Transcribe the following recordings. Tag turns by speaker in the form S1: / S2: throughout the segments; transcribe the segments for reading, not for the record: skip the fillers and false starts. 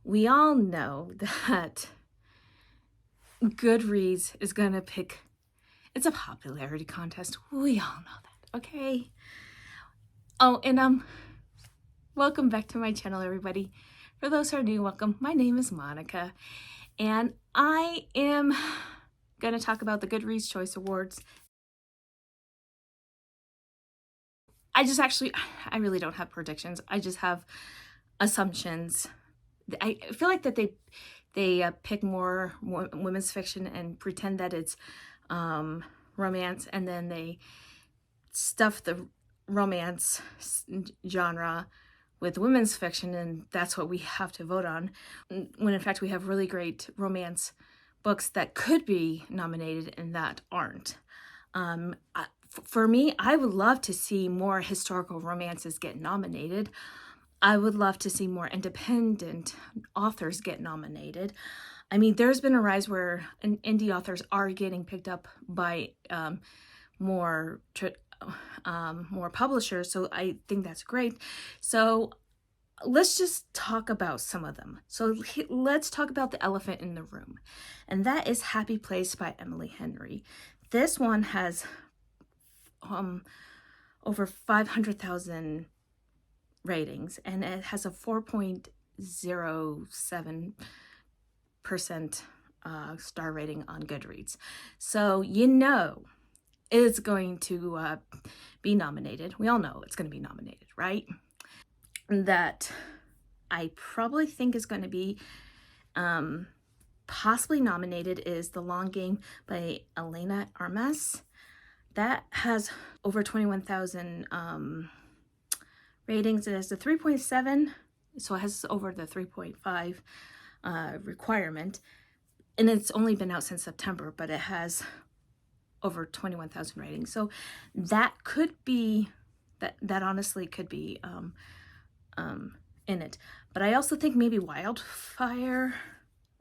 S1: We all know that Goodreads is going to pick, it's a popularity contest. We all know that, okay? Oh, and welcome back to my channel, everybody. For those who are new, welcome. My name is Monica, and I am going to talk about the Goodreads Choice Awards. I really don't have predictions. I just have assumptions. I feel like that they pick more women's fiction and pretend that it's romance, and then they stuff the romance genre with women's fiction, and that's what we have to vote on, when in fact we have really great romance books that could be nominated and that aren't. For me, I would love to see more historical romances get nominated. I would love to see more independent authors get nominated. I mean, there's been a rise where indie authors are getting picked up by more publishers, so I think that's great. So let's just talk about some of them. So let's talk about the elephant in the room, and that is Happy Place by Emily Henry. This one has over 500,000 ratings, and it has a 4.07% star rating on Goodreads. So it's going to be nominated. We all know it's going to be nominated, right? That I probably think is going to be possibly nominated is The Long Game by Elena Armas. That has over 21,000 ratings. It has a 3.7, so it has over the 3.5 requirement, and it's only been out since September, but it has over 21,000 ratings. So that could be, that honestly could be in it. But I also think maybe Wildfire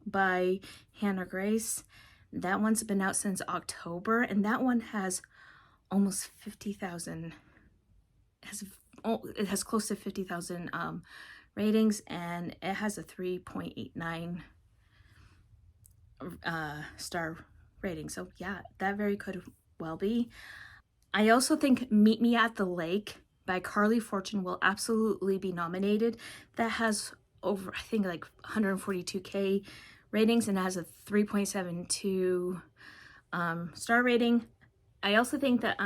S1: by Hannah Grace. That one's been out since October, and that one has almost 50,000. It has close to 50,000 ratings, and it has a 3.89 star rating. So yeah, that very could well be. I also think Meet Me at the Lake by Carly Fortune will absolutely be nominated. That has over, I think, like 142k ratings, and has a 3.72 star rating. I also think that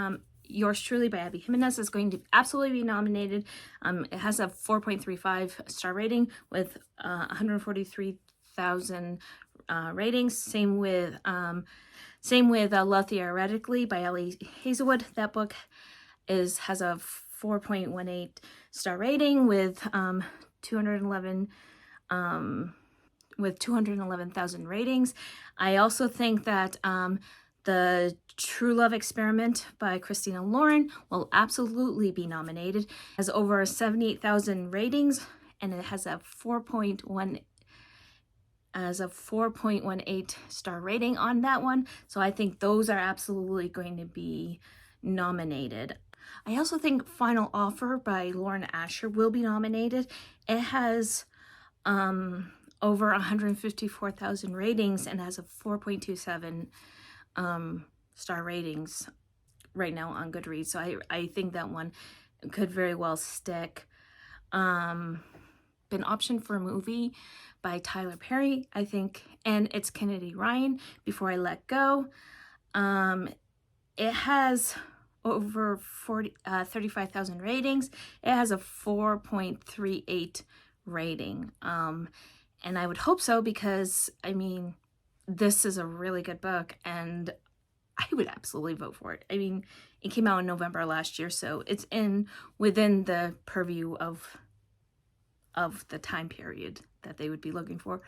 S1: Yours Truly by Abby Jimenez is going to absolutely be nominated. It has a 4.35 star rating with 143,000 ratings. Same with Love Theoretically by Ellie Hazelwood. That book has a 4.18 star rating with 211,000 ratings. I also think that The True Love Experiment by Christina Lauren will absolutely be nominated. It has over 78,000 ratings, and it has a 4.18 star rating on that one. So I think those are absolutely going to be nominated. I also think Final Offer by Lauren Asher will be nominated. It has over 154,000 ratings and has a 4.27 star ratings right now on Goodreads. So I think that one could very well stick. Been optioned for a movie by Tyler Perry, I think, and it's Kennedy Ryan, Before I Let Go. It has over 35,000 ratings. It has a 4.38 rating. And I would hope so, because I mean, this is a really good book, and I would absolutely vote for it. I mean, it came out in November last year, so it's within the purview of the time period that they would be looking for.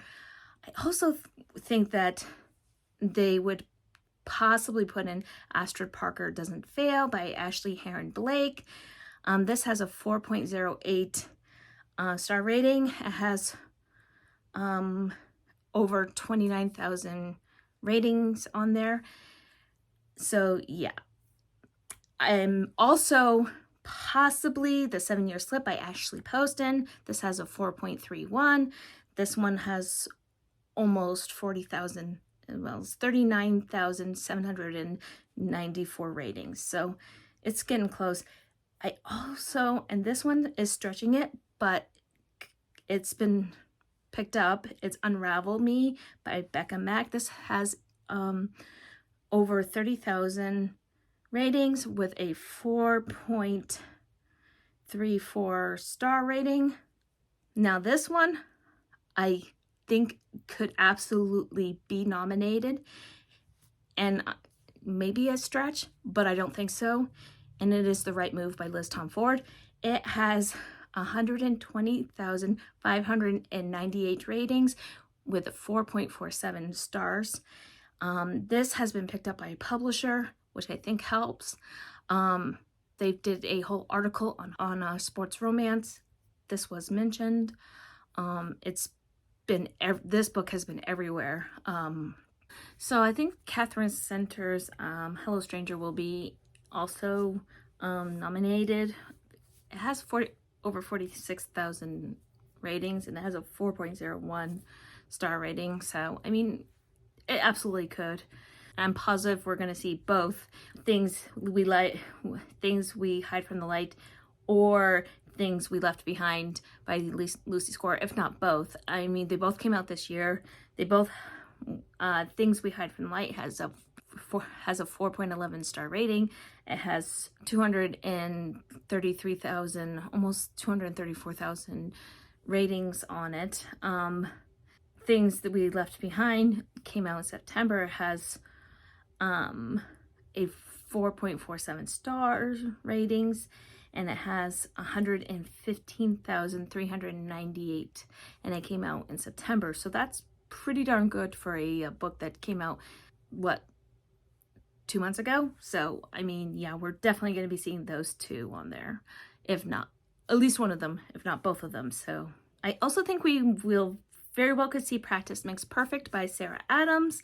S1: I also think that they would possibly put in Astrid Parker Doesn't Fail by Ashley Heron Blake. This has a 4.08 star rating. It has over 29,000 ratings on there. So yeah, I'm also possibly The 7-Year Slip by Ashley Poston. This has a 4.31. This one has almost 40,000, well, it's 39,794 ratings. So it's getting close. I also, and this one is stretching it, but it's been picked up. It's Unravel Me by Becca Mack. This has over 30,000 ratings with a 4.34 star rating. Now this one, I think could absolutely be nominated, and maybe a stretch, but I don't think so. And it is The Right Move by Liz Tom Ford. It has 120,598 ratings with 4.47 stars. This has been picked up by a publisher, which I think helps. They did a whole article on sports romance. This was mentioned. This book has been everywhere. So I think Catherine Center's Hello Stranger will be also nominated. It has over 46,000 ratings, and it has a 4.01 star rating. So, I mean, it absolutely could. I'm positive we're going to see both Things We Hide from the Light or Things We Left Behind by Lucy Score, if not both. I mean, they both came out this year. They both, Things We Hide from the Light has a 4.11 star rating. It has 233,000, almost 234,000 ratings on it. Things That We Left Behind came out in September. It has a 4.47 stars ratings, and it has 115,398, and it came out in September. So that's pretty darn good for a book that came out, 2 months ago. So, I mean, yeah, we're definitely going to be seeing those two on there, if not at least one of them, if not both of them. So I also think we will very well could see Practice Makes Perfect by Sarah Adams.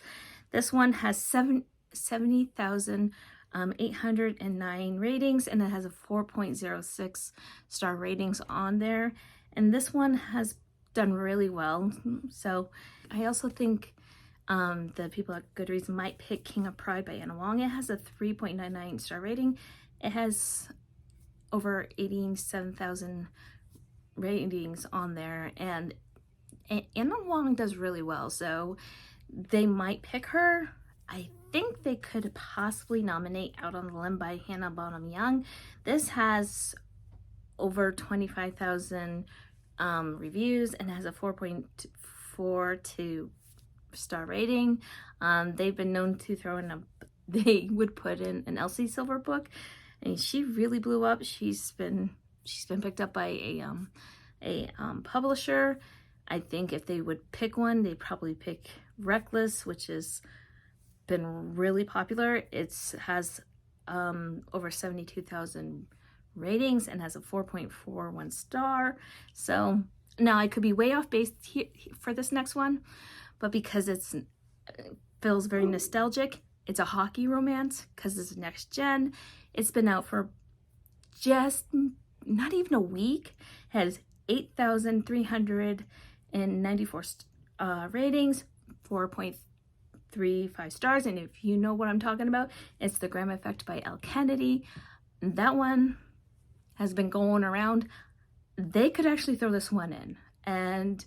S1: This one has 70,809 ratings, and it has a 4.06 star ratings on there. And this one has done really well. So I also think the people at Goodreads might pick King of Pride by Anna Wong. It has a 3.99 star rating. It has over 87,000 ratings on there, and Anna Wong does really well, so they might pick her. I think they could possibly nominate Out on the Limb by Hannah Bonham Young. This has over 25,000 reviews and has a 4.42 star rating. They've been known to throw in they would put in an Elsie Silver book, and she really blew up. She's been picked up by a publisher. I think if they would pick one, they'd probably pick Reckless, which has been really popular. It has over 72,000 ratings and has a 4.41 star. So now I could be way off base here for this next one, but because it feels very nostalgic, it's a hockey romance because it's next gen. It's been out for just not even a week. It has 8,394 ratings, 4.35 stars. And if you know what I'm talking about, it's The Graham Effect by Elle Kennedy. That one has been going around. They could actually throw this one in, and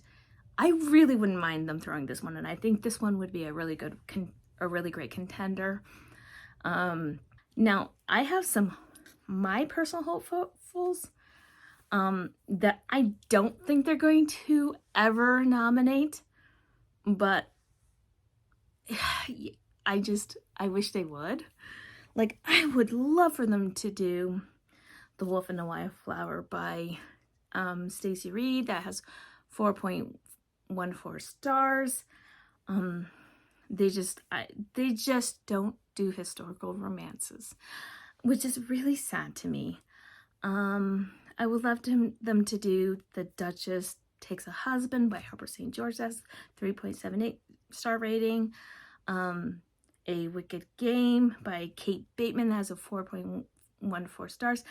S1: I really wouldn't mind them throwing this one in. I think this one would be a really great contender. Now I have my personal hopefuls that I don't think they're going to ever nominate, but I wish they would. Like, I would love for them to do The Wolf and the Wildflower by Stacey Reed. That has 4.14 stars. They just don't do historical romances, which is really sad to me. I would love them to do The Duchess Takes a Husband by Harper St. George. That's 3.78 star rating. A Wicked Game by Kate Bateman has a 4.14 stars.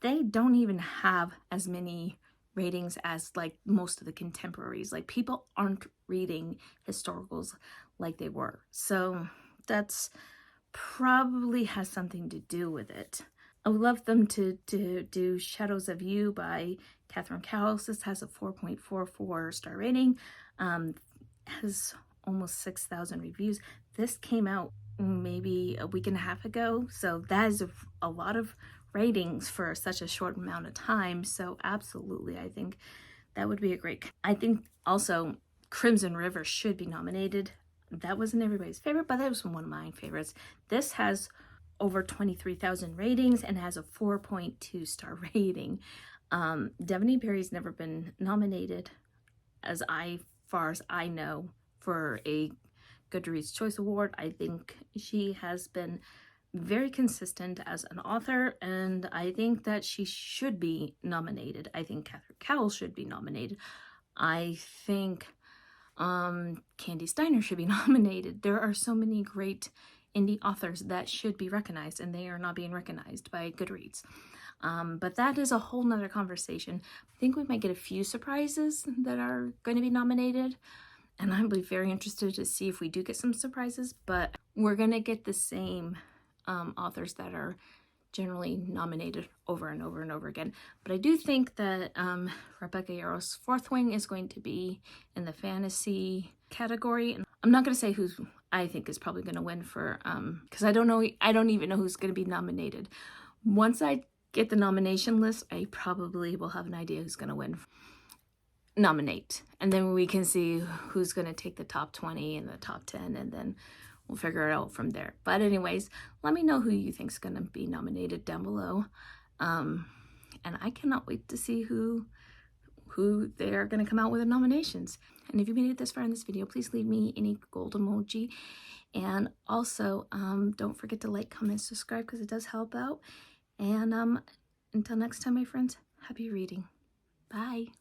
S1: they don't even have as many ratings as like most of the contemporaries. Like people aren't reading historicals like they were. So that's probably has something to do with it. I would love them to do Shadows of You by Catherine Cowles. This has a 4.44 star rating. Has almost 6,000 reviews. This came out maybe a week and a half ago, so that is a lot of ratings for such a short amount of time. So absolutely, I think that would be a great. I think also Crimson River should be nominated. That wasn't everybody's favorite, but that was one of my favorites. This has over 23,000 ratings and has a 4.2 star rating. Devaney Perry's never been nominated, as far as I know, for a Goodreads Choice Award. I think she has been very consistent as an author, and I think that she should be nominated. I think Catherine Cowles should be nominated. I think Candy Steiner should be nominated. There are so many great indie authors that should be recognized, and they are not being recognized by Goodreads. But that is a whole nother conversation. I think we might get a few surprises that are going to be nominated, and I'll be very interested to see if we do get some surprises, but we're going to get the same authors that are generally nominated over and over and over again. But I do think that Rebecca Yarros' Fourth Wing is going to be in the fantasy category. And I'm not going to say who I think is probably going to win for, because I don't even know who's going to be nominated. Once I get the nomination list, I probably will have an idea who's going to nominate. And then we can see who's going to take the top 20 and the top 10, and then we'll figure it out from there. But anyways, let me know who you think is going to be nominated down below. And I cannot wait to see who they're going to come out with the nominations. And if you made it this far in this video, please leave me any gold emoji. And also, don't forget to like, comment, subscribe, because it does help out. And until next time, my friends, happy reading. Bye.